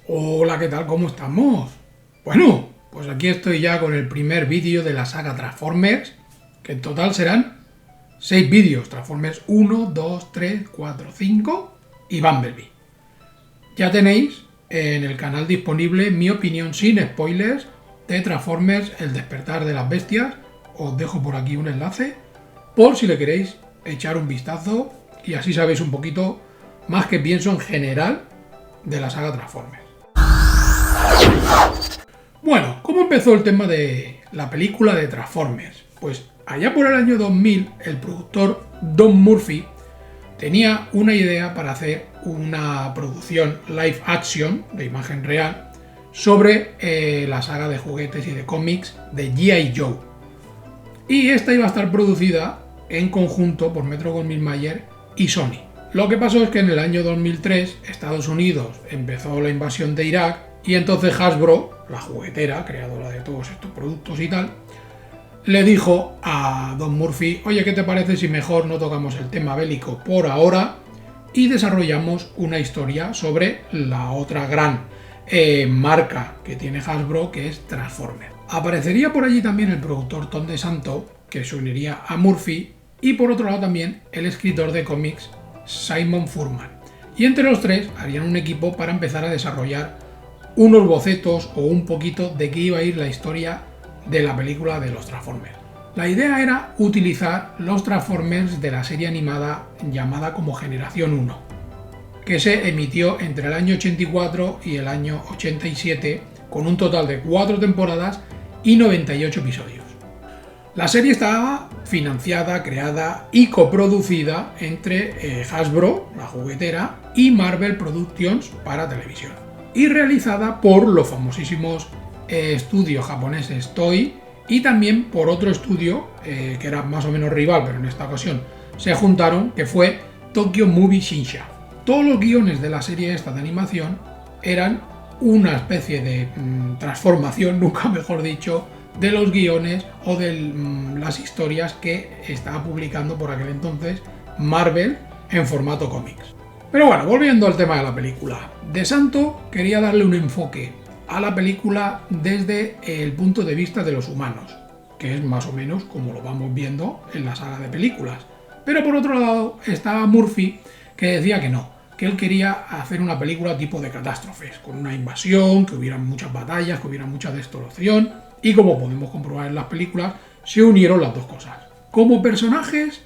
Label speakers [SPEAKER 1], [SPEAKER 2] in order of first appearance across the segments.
[SPEAKER 1] Hola, ¿qué tal? ¿Cómo estamos? Bueno, pues aquí estoy ya con el primer vídeo de la saga Transformers, que en total serán 6 vídeos, Transformers 1, 2, 3, 4, 5 y Bumblebee. Ya tenéis en el canal disponible mi opinión sin spoilers de Transformers El Despertar de las Bestias. Os dejo por aquí un enlace por si le queréis echar un vistazo y así sabéis un poquito más que pienso en general de la saga Transformers. Bueno, ¿cómo empezó el tema de la película de Transformers? Pues allá por el año 2000 el productor Don Murphy tenía una idea para hacer una producción live action de imagen real sobre la saga de juguetes y de cómics de G.I. Joe. Y esta iba a estar producida en conjunto por Metro-Goldwyn-Mayer y Sony. Lo que pasó es que en el año 2003 Estados Unidos empezó la invasión de Irak y entonces Hasbro, la juguetera, creadora de todos estos productos y tal, le dijo a Don Murphy: oye, ¿qué te parece si mejor no tocamos el tema bélico por ahora y desarrollamos una historia sobre la otra gran marca que tiene Hasbro, que es Transformers? Aparecería por allí también el productor Tom DeSanto, que se uniría a Murphy, y por otro lado también el escritor de cómics Simon Furman. Y entre los tres harían un equipo para empezar a desarrollar unos bocetos o un poquito de qué iba a ir la historia de la película de los Transformers. La idea era utilizar los Transformers de la serie animada llamada como Generación 1, que se emitió entre el año 84 y el año 87, con un total de 4 temporadas y 98 episodios. La serie estaba financiada, creada y coproducida entre Hasbro, la juguetera, y Marvel Productions para televisión, y realizada por los famosísimos estudios japoneses Toei y también por otro estudio que era más o menos rival, pero en esta ocasión se juntaron, que fue Tokyo Movie Shinsha. Todos los guiones de la serie esta de animación eran una especie de transformación, nunca mejor dicho, de los guiones o de las historias que estaba publicando por aquel entonces Marvel en formato cómics. Pero bueno, volviendo al tema de la película, DeSanto quería darle un enfoque a la película desde el punto de vista de los humanos, que es más o menos como lo vamos viendo en la saga de películas. Pero por otro lado estaba Murphy, que decía que no, que él quería hacer una película tipo de catástrofes, con una invasión, que hubiera muchas batallas, que hubiera mucha destrucción, y como podemos comprobar en las películas, se unieron las dos cosas. Como personajes,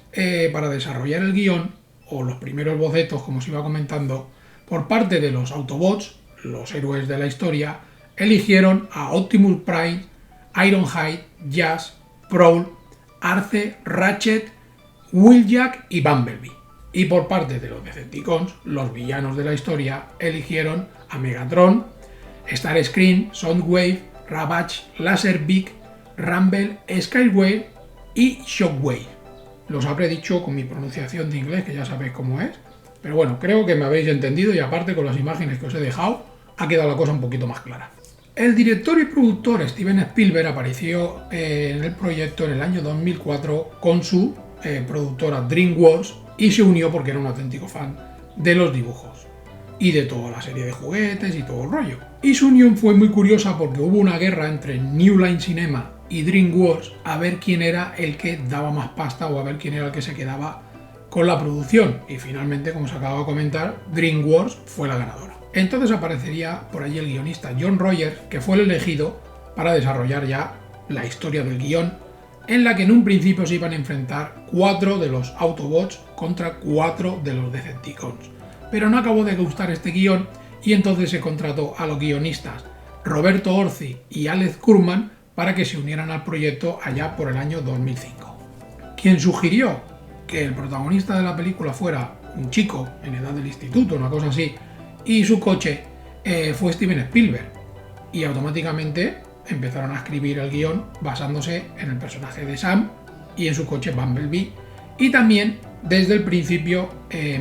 [SPEAKER 1] para desarrollar el guión, o los primeros bocetos, como se iba comentando, por parte de los Autobots, los héroes de la historia, eligieron a Optimus Prime, Ironhide, Jazz, Prowl, Arce, Ratchet, Wheeljack y Bumblebee. Y por parte de los Decepticons, los villanos de la historia, eligieron a Megatron, Starscream, Soundwave, Ravage, Laserbeak, Rumble, Skywave y Shockwave. Los habré dicho con mi pronunciación de inglés, que ya sabéis cómo es, pero bueno, creo que me habéis entendido y aparte con las imágenes que os he dejado ha quedado la cosa un poquito más clara. El director y productor Steven Spielberg apareció en el proyecto en el año 2004 con su productora DreamWorks y se unió porque era un auténtico fan de los dibujos y de toda la serie de juguetes y todo el rollo. Y su unión fue muy curiosa porque hubo una guerra entre New Line Cinema y DreamWorks a ver quién era el que daba más pasta o a ver quién era el que se quedaba con la producción, y finalmente, como se acaba de comentar, DreamWorks fue la ganadora. Entonces aparecería por allí el guionista John Rogers, que fue el elegido para desarrollar ya la historia del guión, en la que en un principio se iban a enfrentar 4 de los Autobots contra 4 de los Decepticons. Pero no acabó de gustar este guión y entonces se contrató a los guionistas Roberto Orci y Alex Kurtzman para que se unieran al proyecto allá por el año 2005. Quien sugirió que el protagonista de la película fuera un chico en edad del instituto, una cosa así, y su coche, fue Steven Spielberg, y automáticamente empezaron a escribir el guión basándose en el personaje de Sam y en su coche Bumblebee, y también desde el principio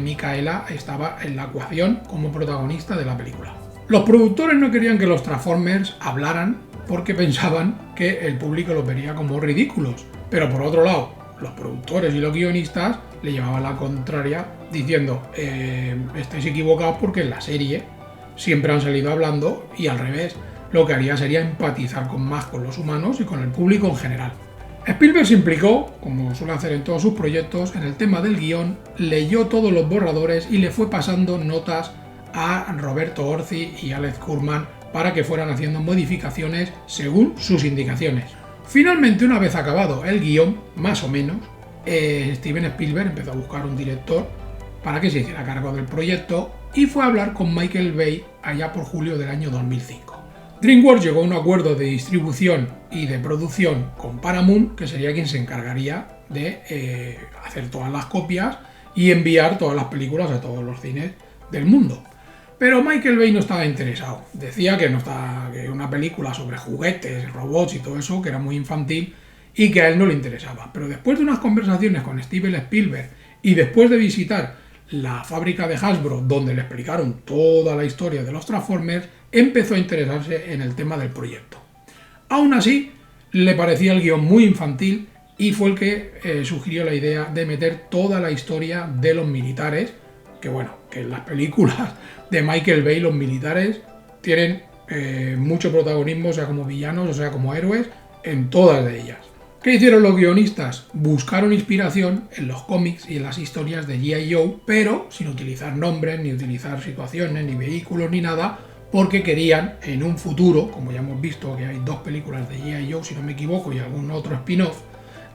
[SPEAKER 1] Micaela estaba en la ecuación como protagonista de la película. Los productores no querían que los Transformers hablaran porque pensaban que el público los vería como ridículos. Pero por otro lado, los productores y los guionistas le llevaban la contraria diciendo estáis equivocados porque en la serie siempre han salido hablando y al revés, lo que haría sería empatizar más con los humanos y con el público en general. Spielberg se implicó, como suele hacer en todos sus proyectos, en el tema del guión, leyó todos los borradores y le fue pasando notas a Roberto Orci y Alex Kurtzman para que fueran haciendo modificaciones según sus indicaciones. Finalmente, una vez acabado el guión, más o menos, Steven Spielberg empezó a buscar un director para que se hiciera cargo del proyecto y fue a hablar con Michael Bay allá por julio del año 2005. DreamWorks llegó a un acuerdo de distribución y de producción con Paramount, que sería quien se encargaría de hacer todas las copias y enviar todas las películas a todos los cines del mundo. Pero Michael Bay no estaba interesado. Decía que que una película sobre juguetes, robots y todo eso, que era muy infantil y que a él no le interesaba. Pero después de unas conversaciones con Steven Spielberg y después de visitar la fábrica de Hasbro, donde le explicaron toda la historia de los Transformers, empezó a interesarse en el tema del proyecto. Aún así, le parecía el guión muy infantil y fue el que sugirió la idea de meter toda la historia de los militares, que en las películas de Michael Bay los militares tienen mucho protagonismo, o sea como villanos, o sea como héroes, en todas de ellas. ¿Qué hicieron los guionistas? Buscaron inspiración en los cómics y en las historias de G.I. Joe, pero sin utilizar nombres, ni utilizar situaciones, ni vehículos, ni nada, porque querían en un futuro, como ya hemos visto que hay 2 películas de G.I. Joe, si no me equivoco, y algún otro spin-off,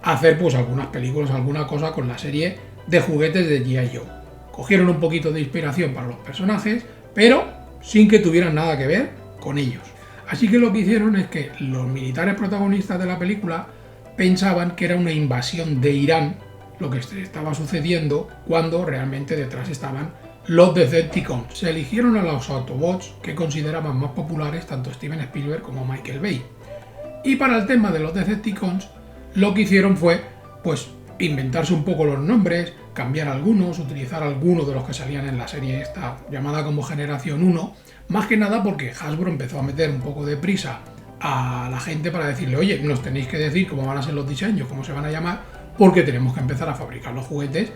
[SPEAKER 1] hacer pues algunas películas, alguna cosa con la serie de juguetes de G.I. Joe. Cogieron un poquito de inspiración para los personajes, pero sin que tuvieran nada que ver con ellos. Así que lo que hicieron es que los militares protagonistas de la película pensaban que era una invasión de Irán lo que estaba sucediendo cuando realmente detrás estaban los Decepticons. Se eligieron a los Autobots que consideraban más populares tanto Steven Spielberg como Michael Bay. Y para el tema de los Decepticons lo que hicieron fue pues inventarse un poco los nombres, cambiar algunos, utilizar algunos de los que salían en la serie esta llamada como Generación 1, más que nada porque Hasbro empezó a meter un poco de prisa a la gente para decirle, oye, nos tenéis que decir cómo van a ser los diseños, cómo se van a llamar, porque tenemos que empezar a fabricar los juguetes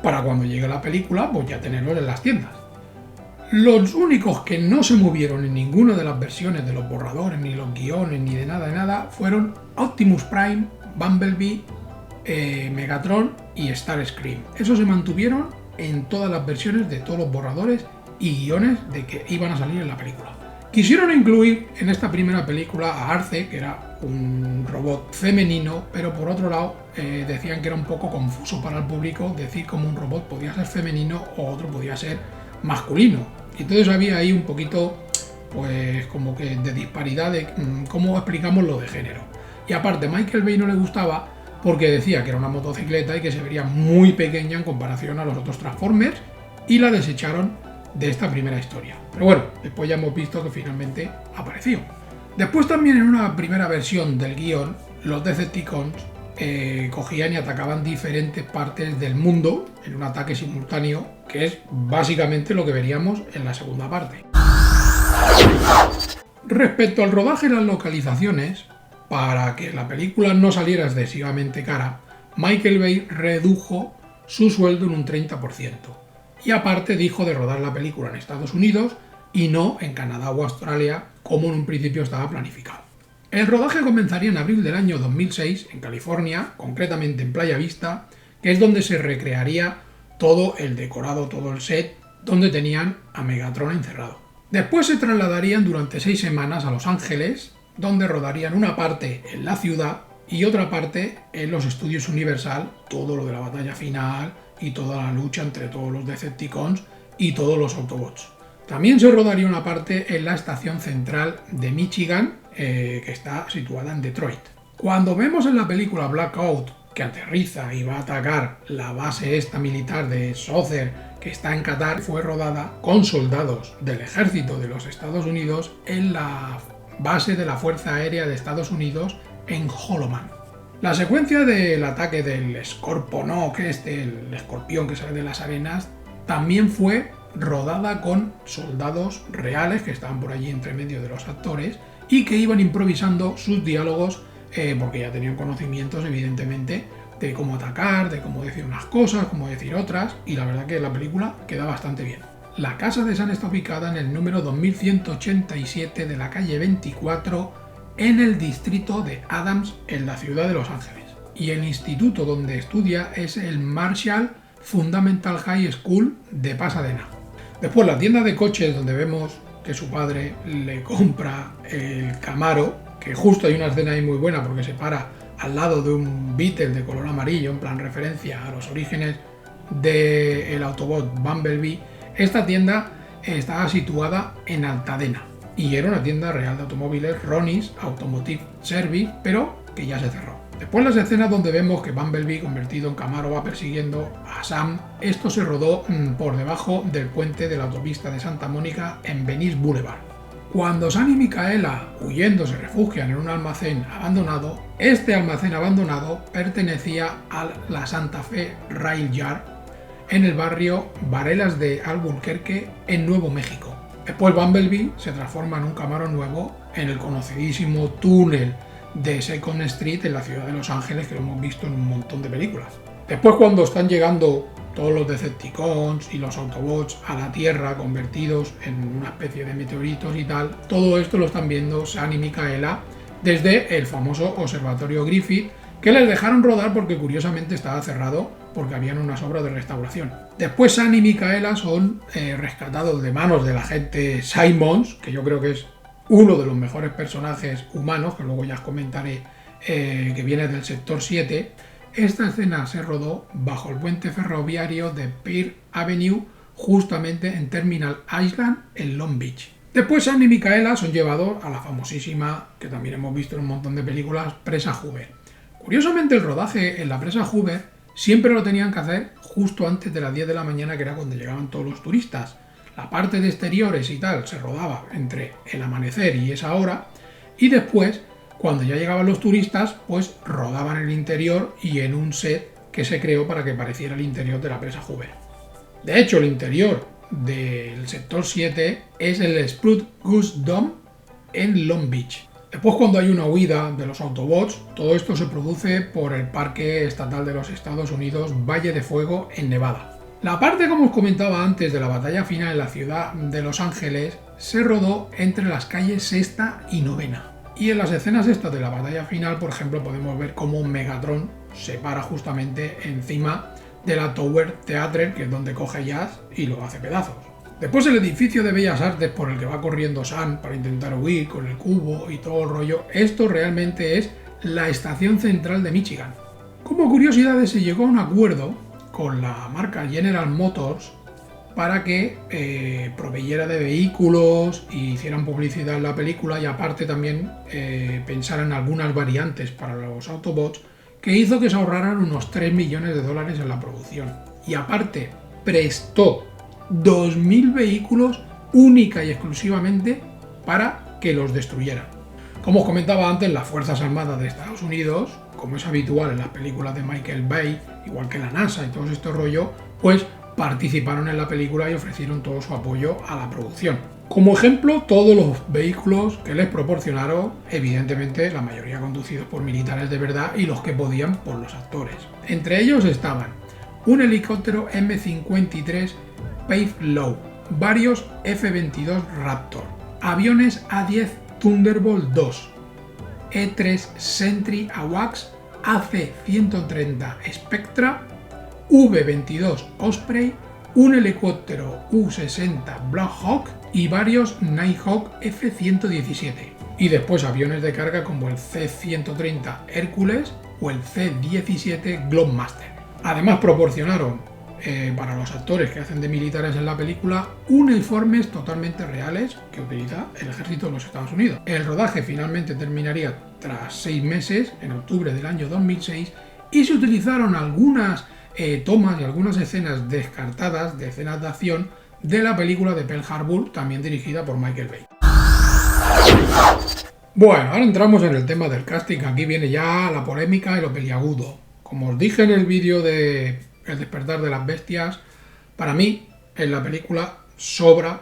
[SPEAKER 1] para cuando llegue la película, pues ya tenerlos en las tiendas. Los únicos que no se movieron en ninguna de las versiones de los borradores, ni los guiones, ni de nada, fueron Optimus Prime, Bumblebee, Megatron y Starscream. Esos se mantuvieron en todas las versiones de todos los borradores y guiones de que iban a salir en la película. Quisieron incluir en esta primera película a Arce, que era un robot femenino, pero por otro lado decían que era un poco confuso para el público decir cómo un robot podía ser femenino o otro podía ser masculino. Y entonces había ahí un poquito, pues como que de disparidad de cómo explicamos lo de género. Y aparte, Michael Bay no le gustaba porque decía que era una motocicleta y que se vería muy pequeña en comparación a los otros Transformers y la desecharon de esta primera historia. Pero bueno, después ya hemos visto que finalmente apareció. Después también en una primera versión del guión, los Decepticons cogían y atacaban diferentes partes del mundo en un ataque simultáneo, que es básicamente lo que veríamos en la segunda parte. Respecto al rodaje y las localizaciones, para que la película no saliera excesivamente cara, Michael Bay redujo su sueldo en un 30%. Y aparte dijo de rodar la película en Estados Unidos y no en Canadá o Australia, como en un principio estaba planificado. El rodaje comenzaría en abril del año 2006 en California, concretamente en Playa Vista, que es donde se recrearía todo el decorado, todo el set, donde tenían a Megatron encerrado. Después se trasladarían durante 6 semanas a Los Ángeles, donde rodarían una parte en la ciudad y otra parte en los estudios Universal, todo lo de la batalla final y toda la lucha entre todos los Decepticons y todos los Autobots. También se rodaría una parte en la estación central de Michigan, que está situada en Detroit. Cuando vemos en la película Blackout que aterriza y va a atacar la base esta militar de Sócer, que está en Qatar, fue rodada con soldados del ejército de los Estados Unidos en la base de la Fuerza Aérea de Estados Unidos en Holloman. La secuencia del ataque del Scorponok, el escorpión que sale de las arenas, también fue rodada con soldados reales que estaban por allí entre medio de los actores y que iban improvisando sus diálogos porque ya tenían conocimientos evidentemente de cómo atacar, de cómo decir unas cosas, cómo decir otras, y la verdad que la película queda bastante bien. La casa de Sam está ubicada en el número 2187 de la calle 24 en el distrito de Adams, en la ciudad de Los Ángeles. Y el instituto donde estudia es el Marshall Fundamental High School de Pasadena. Después la tienda de coches donde vemos que su padre le compra el Camaro, que justo hay una escena ahí muy buena porque se para al lado de un Beetle de color amarillo, en plan referencia a los orígenes del Autobot Bumblebee. Esta tienda estaba situada en Altadena y era una tienda real de automóviles, Ronnie's Automotive Service, pero que ya se cerró. Después las escenas donde vemos que Bumblebee convertido en Camaro va persiguiendo a Sam, esto se rodó por debajo del puente de la autopista de Santa Mónica en Venice Boulevard. Cuando Sam y Micaela, huyendo, se refugian en un almacén abandonado, este almacén abandonado pertenecía a la Santa Fe Rail Yard en el barrio Varelas de Albuquerque, en Nuevo México. Después Bumblebee se transforma en un Camaro nuevo en el conocidísimo túnel de Second Street en la ciudad de Los Ángeles, que lo hemos visto en un montón de películas. Después, cuando están llegando todos los Decepticons y los Autobots a la Tierra convertidos en una especie de meteoritos y tal, todo esto lo están viendo Sam y Micaela desde el famoso observatorio Griffith, que les dejaron rodar porque curiosamente estaba cerrado porque habían unas obras de restauración. Después Sam y Micaela son rescatados de manos del agente Simmons, que yo creo que es uno de los mejores personajes humanos, que luego ya os comentaré, que viene del sector 7. Esta escena se rodó bajo el puente ferroviario de Pearl Avenue, justamente en Terminal Island, en Long Beach. Después Sam y Micaela son llevados a la famosísima, que también hemos visto en un montón de películas, presa Hoover. Curiosamente, el rodaje en la presa Hoover siempre lo tenían que hacer justo antes de las 10 de la mañana, que era cuando llegaban todos los turistas. La parte de exteriores y tal se rodaba entre el amanecer y esa hora, y después, cuando ya llegaban los turistas, pues rodaban el interior y en un set que se creó para que pareciera el interior de la presa Hoover. De hecho, el interior del sector 7 es el Spruce Goose Dome en Long Beach. Después, cuando hay una huida de los Autobots, todo esto se produce por el Parque Estatal de los Estados Unidos Valle de Fuego en Nevada. La parte, como os comentaba antes, de la batalla final en la ciudad de Los Ángeles se rodó entre las calles Sexta y Novena. Y en las escenas estas de la batalla final, por ejemplo, podemos ver cómo Megatron se para justamente encima de la Tower Theatre, que es donde coge Jazz y lo hace pedazos. Después el edificio de Bellas Artes por el que va corriendo Sam para intentar huir con el cubo y todo el rollo, esto realmente es la estación central de Michigan. Como curiosidades, se llegó a un acuerdo con la marca General Motors para que proveyera de vehículos y hicieran publicidad en la película, y aparte también pensaran en algunas variantes para los Autobots, que hizo que se ahorraran unos $3 millones en la producción. Y aparte prestó 2.000 vehículos única y exclusivamente para que los destruyeran. Como os comentaba antes, las Fuerzas Armadas de Estados Unidos, como es habitual en las películas de Michael Bay, igual que la NASA y todo este rollo, pues participaron en la película y ofrecieron todo su apoyo a la producción. Como ejemplo, todos los vehículos que les proporcionaron, evidentemente la mayoría conducidos por militares de verdad y los que podían por los actores. Entre ellos estaban un helicóptero M53 Pave Low, varios F-22 Raptor, aviones A-10 Thunderbolt II, E-3 Sentry AWACS, AC-130 Spectra, V-22 Osprey, un helicóptero U-60 Black Hawk y varios Nighthawk F-117. Y después aviones de carga como el C-130 Hércules o el C-17 Globemaster. Además proporcionaron para los actores que hacen de militares en la película uniformes totalmente reales que utiliza el ejército de los Estados Unidos. El rodaje finalmente terminaría tras 6 meses, en octubre del año 2006, y se utilizaron algunas tomas y algunas escenas descartadas de escenas de acción de la película de Pearl Harbor, también dirigida por Michael Bay. Bueno, ahora entramos en el tema del casting. Aquí viene ya la polémica y lo peliagudo. Como os dije en el vídeo de El despertar de las bestias, para mí en la película sobra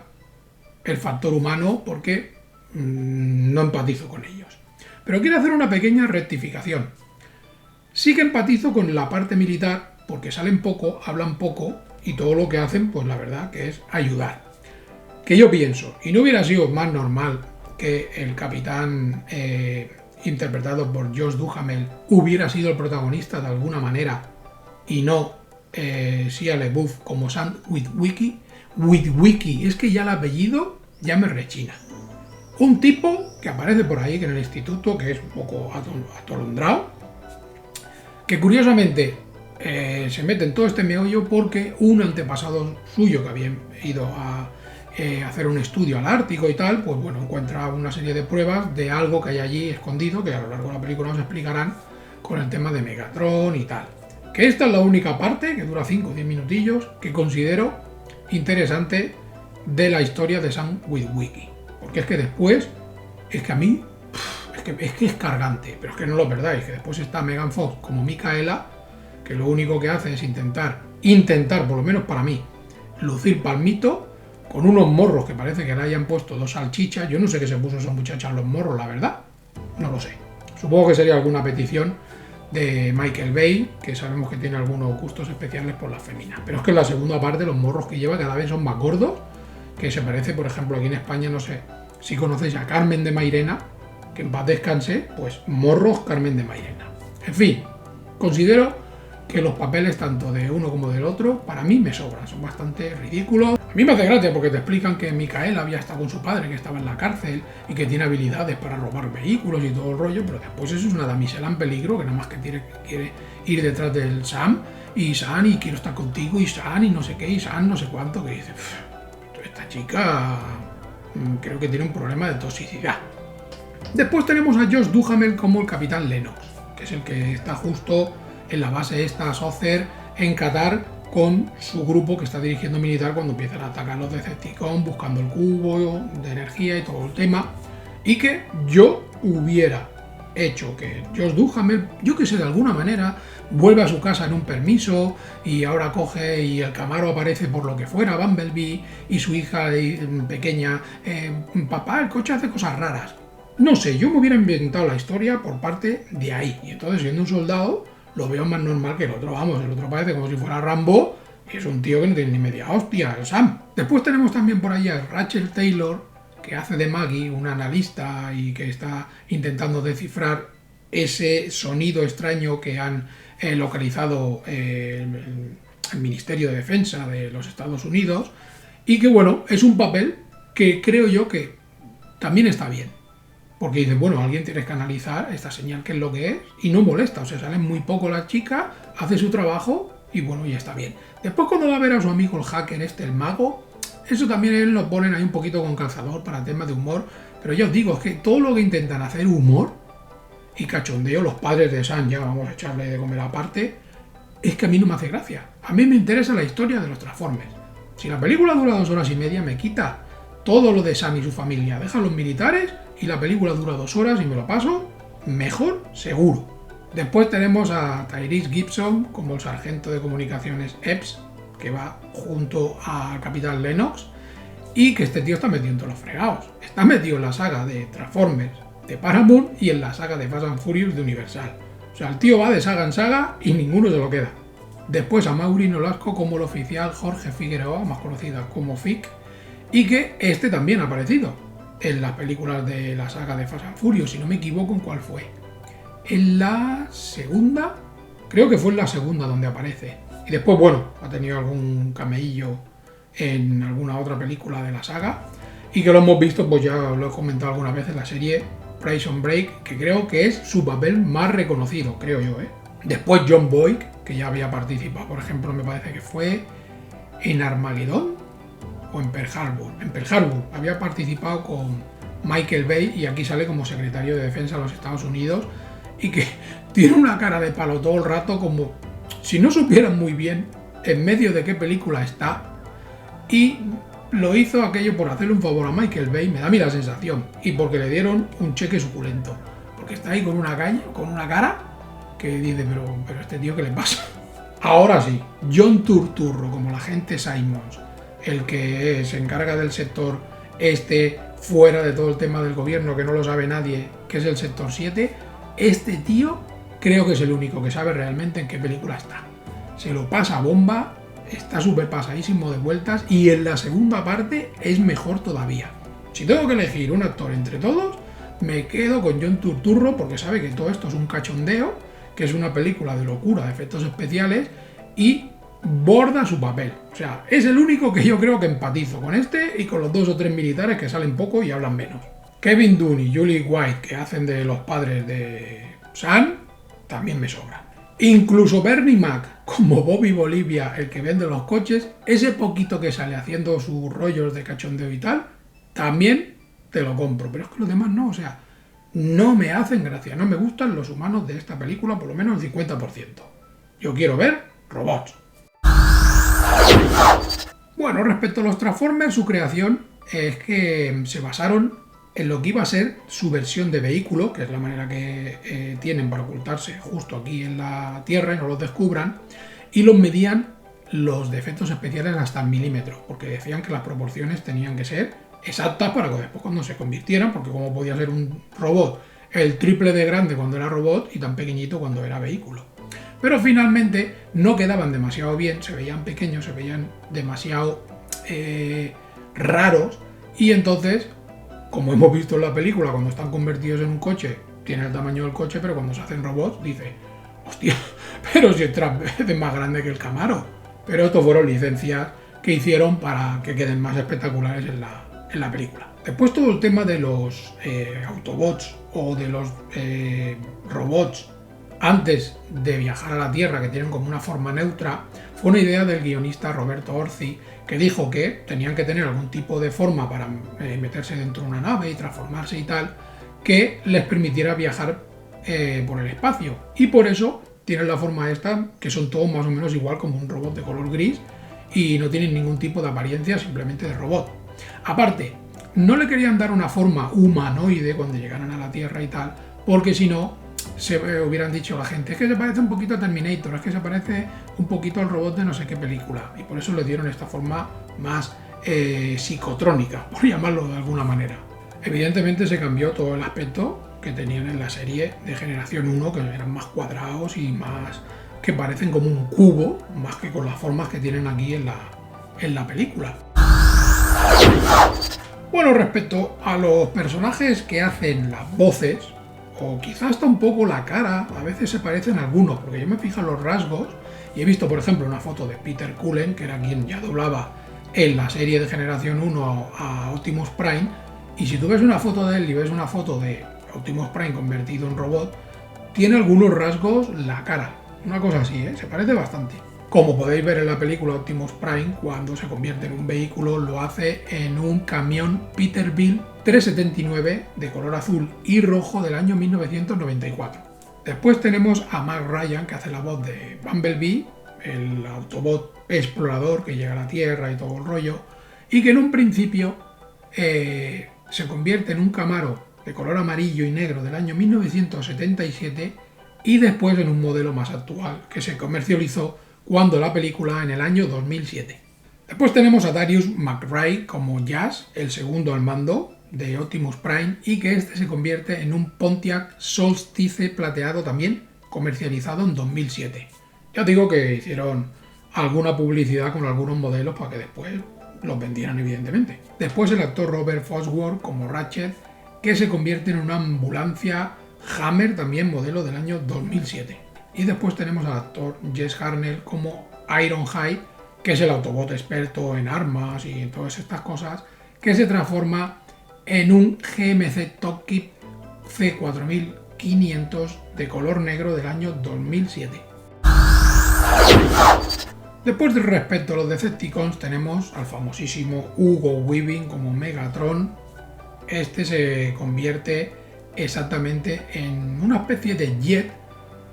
[SPEAKER 1] el factor humano porque no empatizo con ellos. Pero quiero hacer una pequeña rectificación. Sí que empatizo con la parte militar, porque salen poco, hablan poco, y todo lo que hacen, pues la verdad que es ayudar. Que yo pienso, y no hubiera sido más normal que el capitán interpretado por Josh Duhamel hubiera sido el protagonista de alguna manera y no Shia LaBeouf como Sam Witwicky. Es que ya el apellido ya me rechina. Un tipo que aparece por ahí, que en el instituto, que es un poco atolondrado, que curiosamente se mete en todo este meollo porque un antepasado suyo que había ido a hacer un estudio al Ártico y tal, pues bueno, encuentra una serie de pruebas de algo que hay allí escondido, que a lo largo de la película nos explicarán con el tema de Megatron y tal. Que esta es la única parte, que dura 5 o 10 minutillos, que considero interesante de la historia de Sam Witwicky. Porque es que después, es que a mí, es que es cargante, pero es que no lo perdáis, que después está Megan Fox como Micaela, que lo único que hace es intentar, por lo menos para mí, lucir palmito, con unos morros que parece que le hayan puesto 2 salchichas. Yo no sé qué se puso esa muchacha en los morros, la verdad. No lo sé. Supongo que sería alguna petición de Michael Bay, que sabemos que tiene algunos gustos especiales por las féminas. Pero es que en la segunda parte los morros que lleva cada vez son más gordos, que se parece, por ejemplo, aquí en España, no sé si conocéis a Carmen de Mairena, que en paz descanse, pues morros Carmen de Mairena. En fin, considero que los papeles tanto de uno como del otro para mí me sobran, son bastante ridículos. A mí me hace gracia porque te explican que Micaela había estado con su padre, que estaba en la cárcel y que tiene habilidades para robar vehículos y todo el rollo, pero después eso es una damisela en peligro que nada más que quiere ir detrás del Sam y quiero estar contigo y Sam y no sé qué y Sam no sé cuánto, que dice, esta chica creo que tiene un problema de toxicidad. Después tenemos a Josh Duhamel como el capitán Lennox, que es el que está justo en la base esta Sócer en Qatar con su grupo que está dirigiendo militar cuando empiezan a atacar los Decepticons buscando el cubo de energía y todo el tema, y que yo hubiera hecho que Josh Duhamel, yo que sé, de alguna manera vuelve a su casa en un permiso y ahora coge y el Camaro aparece por lo que fuera, Bumblebee, y su hija pequeña, papá, el coche hace cosas raras. No sé, yo me hubiera inventado la historia por parte de ahí, y entonces siendo un soldado lo veo más normal que el otro. Vamos, el otro parece como si fuera Rambo y es un tío que no tiene ni media hostia, el Sam. Después tenemos también por ahí a Rachel Taylor, que hace de Maggie, una analista y que está intentando descifrar ese sonido extraño que han localizado el Ministerio de Defensa de los Estados Unidos, y que bueno, es un papel que creo yo que también está bien. Porque dices, bueno, alguien tiene que analizar esta señal, qué es lo que es, y no molesta, o sea, sale muy poco la chica, hace su trabajo y bueno, ya está bien. Después cuando va a ver a su amigo el hacker el mago, eso también él lo ponen ahí un poquito con calzador para temas de humor, pero ya os digo, es que todo lo que intentan hacer humor y cachondeo, los padres de Sam, ya vamos a echarle de comer aparte, es que a mí no me hace gracia. A mí me interesa la historia de los Transformers. Si la película dura 2 horas y media, me quita todo lo de Sam y su familia, deja a los militares y la película dura 2 horas y me lo paso mejor seguro. Después tenemos a Tyrese Gibson como el sargento de comunicaciones Epps, que va junto al capitán Lennox, y que este tío está metido en todos los fregados. Está metido en la saga de Transformers de Paramount y en la saga de Fast and Furious de Universal. O sea, el tío va de saga en saga y ninguno se lo queda. Después a Mauri Nolasco como el oficial Jorge Figueroa, más conocida como Fick, y que este también ha aparecido en las películas de la saga de Fast and Furious, si no me equivoco en cuál fue. En la segunda, creo que fue en la segunda donde aparece. Y después, bueno, ha tenido algún cameillo en alguna otra película de la saga. Y que lo hemos visto, pues ya lo he comentado alguna vez en la serie Prison Break, que creo que es su papel más reconocido, creo yo, ¿eh? Después John Boyd, que ya había participado, por ejemplo, me parece que fue en Armageddon o en Pearl Harbor. En Pearl Harbor había participado con Michael Bay y aquí sale como secretario de Defensa de los Estados Unidos y que tiene una cara de palo todo el rato como si no supieran muy bien en medio de qué película está, y lo hizo aquello por hacerle un favor a Michael Bay, me da a mí la sensación, y porque le dieron un cheque suculento, porque está ahí con una cara que dice, pero este tío, ¿qué le pasa? Ahora sí, John Turturro como la agente Simons, el que se encarga del sector fuera de todo el tema del gobierno que no lo sabe nadie, que es el Sector 7, este tío creo que es el único que sabe realmente en qué película está. Se lo pasa a bomba, está súper pasadísimo de vueltas y en la segunda parte es mejor todavía. Si tengo que elegir un actor entre todos, me quedo con John Turturro porque sabe que todo esto es un cachondeo, que es una película de locura, de efectos especiales y borda su papel. O sea, es el único que yo creo que empatizo con este y con los 2 o 3 militares que salen poco y hablan menos. Kevin Dunn y Julie White, que hacen de los padres de Sam, también me sobran. Incluso Bernie Mac, como Bobby Bolivia, el que vende los coches, ese poquito que sale haciendo sus rollos de cachondeo y tal, también te lo compro. Pero es que los demás no, o sea, no me hacen gracia, no me gustan los humanos de esta película, por lo menos el 50%. Yo quiero ver robots. Bueno, respecto a los Transformers, su creación es que se basaron en lo que iba a ser su versión de vehículo, que es la manera que tienen para ocultarse justo aquí en la Tierra y no los descubran, y los medían los de efectos especiales hasta el milímetro, porque decían que las proporciones tenían que ser exactas para que después cuando se convirtieran, porque como podía ser un robot el triple de grande cuando era robot y tan pequeñito cuando era vehículo. Pero finalmente no quedaban demasiado bien, se veían pequeños, se veían demasiado raros y entonces, como hemos visto en la película, cuando están convertidos en un coche, tiene el tamaño del coche, pero cuando se hacen robots, dice, hostia, pero si es más grande que el Camaro. Pero estos fueron licencias que hicieron para que queden más espectaculares en la película. Después todo el tema de los Autobots o de los robots antes de viajar a la Tierra, que tienen como una forma neutra, fue una idea del guionista Roberto Orci, que dijo que tenían que tener algún tipo de forma para meterse dentro de una nave y transformarse y tal, que les permitiera viajar por el espacio. Y por eso tienen la forma esta, que son todos más o menos igual como un robot de color gris y no tienen ningún tipo de apariencia, simplemente de robot. Aparte, no le querían dar una forma humanoide cuando llegaran a la Tierra y tal, porque si no, se hubieran dicho a la gente, es que se parece un poquito a Terminator, es que se parece un poquito al robot de no sé qué película, y por eso le dieron esta forma más psicotrónica, por llamarlo de alguna manera. Evidentemente se cambió todo el aspecto que tenían en la serie de Generación 1, que eran más cuadrados y más que parecen como un cubo, más que con las formas que tienen aquí en la película. Bueno, respecto a los personajes que hacen las voces, o quizás hasta un poco la cara, a veces se parecen algunos, porque yo me fijo en los rasgos y he visto, por ejemplo, una foto de Peter Cullen, que era quien ya doblaba en la serie de Generación 1 a Optimus Prime, y si tú ves una foto de él y ves una foto de Optimus Prime convertido en robot, tiene algunos rasgos la cara, una cosa así, se parece bastante. Como podéis ver en la película, Optimus Prime, cuando se convierte en un vehículo, lo hace en un camión Peterbilt 379 de color azul y rojo del año 1994. Después tenemos a Mac Ryan, que hace la voz de Bumblebee, el Autobot explorador que llega a la Tierra y todo el rollo, y que en un principio se convierte en un Camaro de color amarillo y negro del año 1977 y después en un modelo más actual que se comercializó cuando la película en el año 2007. Después tenemos a Darius McRae como Jazz, el segundo al mando de Optimus Prime, y que este se convierte en un Pontiac Solstice plateado también, comercializado en 2007. Ya digo que hicieron alguna publicidad con algunos modelos para que después los vendieran, evidentemente. Después el actor Robert Fosworth como Ratchet, que se convierte en una ambulancia Hammer, también modelo del año 2007. Y después tenemos al actor Jess Harnell como Ironhide, que es el Autobot experto en armas y en todas estas cosas, que se transforma en un GMC Top-Kit C4500 de color negro del año 2007. Después, respecto a los Decepticons, tenemos al famosísimo Hugo Weaving como Megatron. Este se convierte exactamente en una especie de jet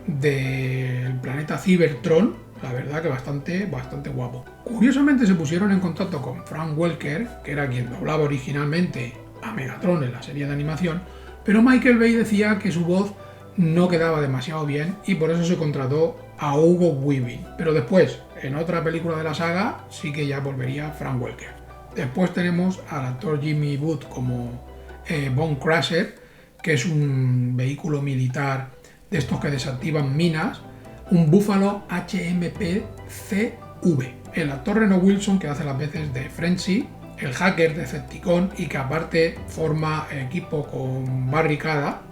[SPEAKER 1] del planeta Cybertron, la verdad que bastante guapo. Curiosamente se pusieron en contacto con Frank Welker, que era quien doblaba originalmente a Megatron en la serie de animación, pero Michael Bay decía que su voz no quedaba demasiado bien y por eso se contrató a Hugo Weaving. Pero después, en otra película de la saga, sí que ya volvería Frank Welker. Después tenemos al actor Jimmy Wood como Bone Crusher, que es un vehículo militar de estos que desactivan minas, un Buffalo HMP-CV. El actor Reno Wilson, que hace las veces de Frenzy, el hacker Decepticon y que aparte forma equipo con Barricada.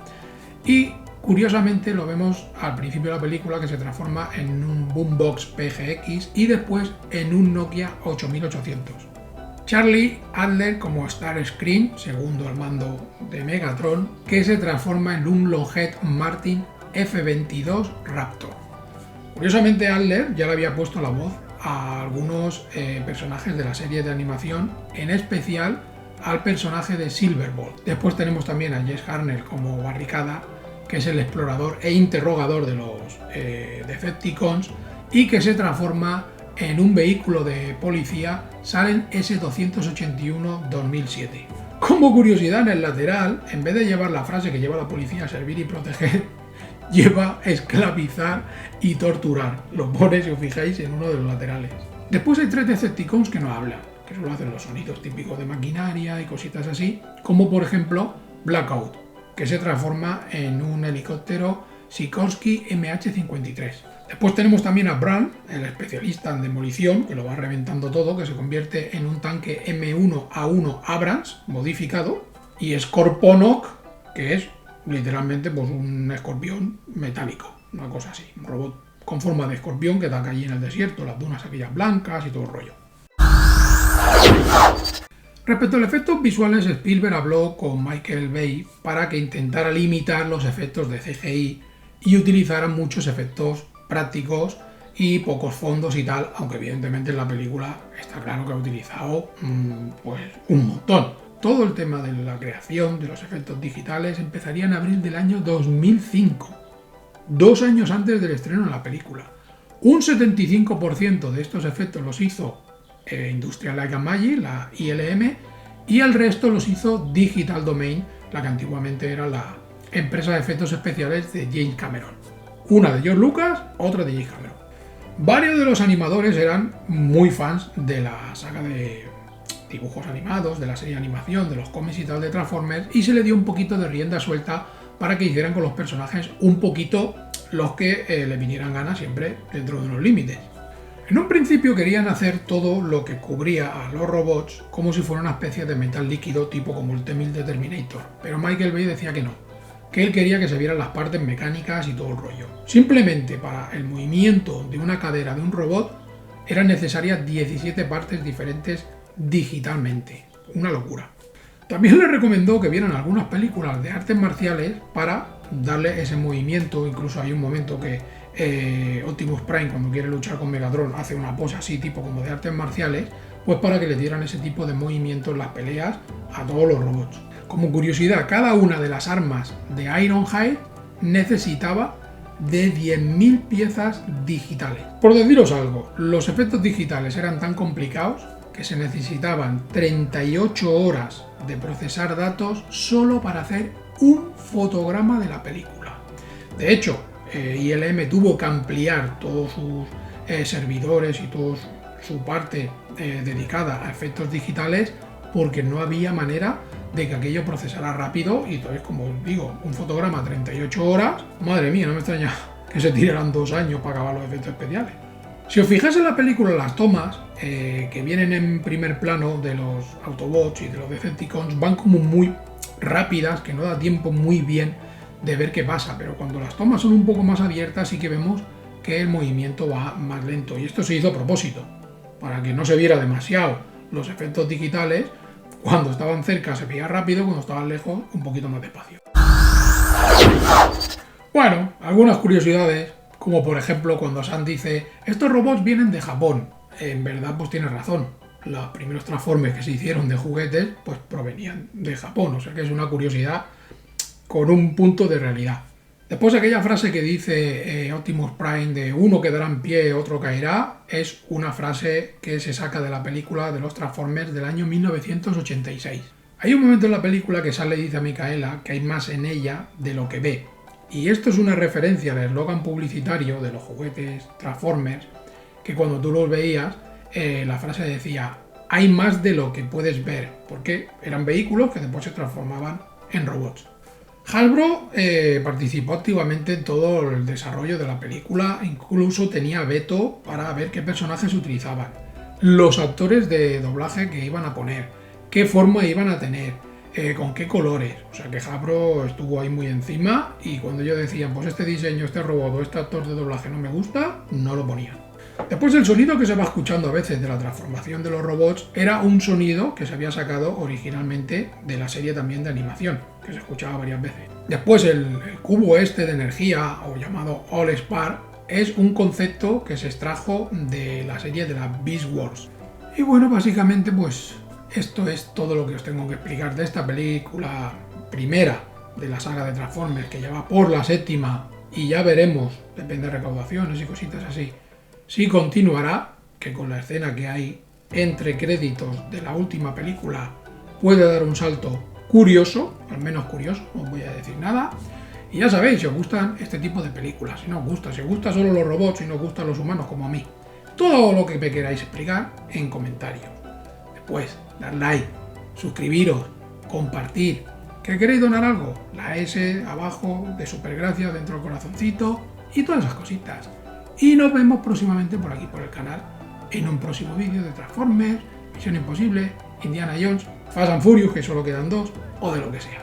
[SPEAKER 1] Y curiosamente lo vemos al principio de la película, que se transforma en un Boombox PGX y después en un Nokia 8800. Charlie Adler como Starscream, segundo al mando de Megatron, que se transforma en un Lockheed Martin F-22 Raptor. Curiosamente Adler ya le había puesto la voz a algunos personajes de la serie de animación, en especial al personaje de Silverbolt. Después tenemos también a Jess Harnett como Barricada, que es el explorador e interrogador de los Decepticons y que se transforma en un vehículo de policía Salem S-281 2007. Como curiosidad, en el lateral, en vez de llevar la frase que lleva la policía, servir y proteger, lleva esclavizar y torturar. Lo pone, si os fijáis, en uno de los laterales. Después hay 3 Decepticons que no hablan, que solo hacen los sonidos típicos de maquinaria y cositas así, como por ejemplo Blackout, que se transforma en un helicóptero Sikorsky MH-53. Después tenemos también a Bran, el especialista en demolición, que lo va reventando todo, que se convierte en un tanque M1A1 Abrams modificado, y Scorponok, que es literalmente pues un escorpión metálico, una cosa así, un robot con forma de escorpión que ataca allí en el desierto, las dunas aquellas blancas y todo el rollo. Respecto a los efectos visuales, Spielberg habló con Michael Bay para que intentara limitar los efectos de CGI y utilizara muchos efectos prácticos y pocos fondos y tal, aunque evidentemente en la película está claro que ha utilizado pues un montón. Todo el tema de la creación de los efectos digitales empezaría en abril del año 2005, 2 años antes del estreno de la película. Un 75% de estos efectos los hizo Industrial Light and Magic, la ILM, y el resto los hizo Digital Domain, la que antiguamente era la empresa de efectos especiales de James Cameron. Una de George Lucas, otra de James Cameron. Varios de los animadores eran muy fans de la saga de dibujos animados, de la serie de animación, de los cómics y tal de Transformers, y se le dio un poquito de rienda suelta para que hicieran con los personajes un poquito los que le vinieran ganas, siempre dentro de unos límites. En un principio querían hacer todo lo que cubría a los robots como si fuera una especie de metal líquido tipo como el T-1000 de Terminator, pero Michael Bay decía que no, que él quería que se vieran las partes mecánicas y todo el rollo. Simplemente para el movimiento de una cadera de un robot eran necesarias 17 partes diferentes digitalmente. Una locura. También les recomendó que vieran algunas películas de artes marciales para darle ese movimiento. Incluso hay un momento que Optimus Prime, cuando quiere luchar con Megatron, hace una pose así tipo como de artes marciales, pues para que le dieran ese tipo de movimiento en las peleas a todos los robots. Como curiosidad, cada una de las armas de Ironhide necesitaba de 10.000 piezas digitales. Por deciros algo, los efectos digitales eran tan complicados que se necesitaban 38 horas de procesar datos solo para hacer un fotograma de la película. De hecho, ILM tuvo que ampliar todos sus servidores y toda su parte dedicada a efectos digitales porque no había manera de que aquello procesara rápido, y entonces, como os digo, un fotograma 38 horas, madre mía, no me extraña que se tiraran 2 años para acabar los efectos especiales. Si os fijáis en la película, las tomas que vienen en primer plano de los Autobots y de los Decepticons van como muy rápidas, que no da tiempo muy bien de ver qué pasa, pero cuando las tomas son un poco más abiertas sí que vemos que el movimiento va más lento, y esto se hizo a propósito, para que no se viera demasiado los efectos digitales. Cuando estaban cerca se veía rápido, cuando estaban lejos un poquito más despacio. Bueno, algunas curiosidades, como por ejemplo cuando Sam dice estos robots vienen de Japón. En verdad pues tiene razón, los primeros Transformers que se hicieron de juguetes pues provenían de Japón, o sea que es una curiosidad con un punto de realidad. Después aquella frase que dice Optimus Prime de uno quedará en pie, otro caerá, es una frase que se saca de la película de los Transformers del año 1986. Hay un momento en la película que Sam le dice a Micaela que hay más en ella de lo que ve. Y esto es una referencia al eslogan publicitario de los juguetes Transformers, que cuando tú los veías, la frase decía hay más de lo que puedes ver, porque eran vehículos que después se transformaban en robots. Hasbro participó activamente en todo el desarrollo de la película, incluso tenía veto para ver qué personajes utilizaban, los actores de doblaje que iban a poner, qué forma iban a tener, con qué colores. O sea que Hasbro estuvo ahí muy encima y cuando ellos decían, pues este diseño, este robot o este actor de doblaje no me gusta, no lo ponían. Después el sonido que se va escuchando a veces de la transformación de los robots era un sonido que se había sacado originalmente de la serie también de animación, que se escuchaba varias veces. Después el cubo este de energía, o llamado All Spark, es un concepto que se extrajo de la serie de la Beast Wars. Y bueno, básicamente pues esto es todo lo que os tengo que explicar de esta película primera de la saga de Transformers, que ya va por la 7ª y ya veremos, depende de recaudaciones y cositas así, si continuará, que con la escena que hay entre créditos de la última película puede dar un salto curioso, al menos curioso, no os voy a decir nada. Y ya sabéis, si os gustan este tipo de películas, si no os gusta solo los robots, si no os gustan los humanos como a mí, todo lo que me queráis explicar en comentarios. Después, dar like, suscribiros, compartir. ¿Que queréis donar algo? La S abajo de Supergracias dentro del corazoncito y todas esas cositas. Y nos vemos próximamente por aquí, por el canal, en un próximo vídeo de Transformers, Misión Imposible, Indiana Jones, Fast and Furious, que solo quedan 2, o de lo que sea.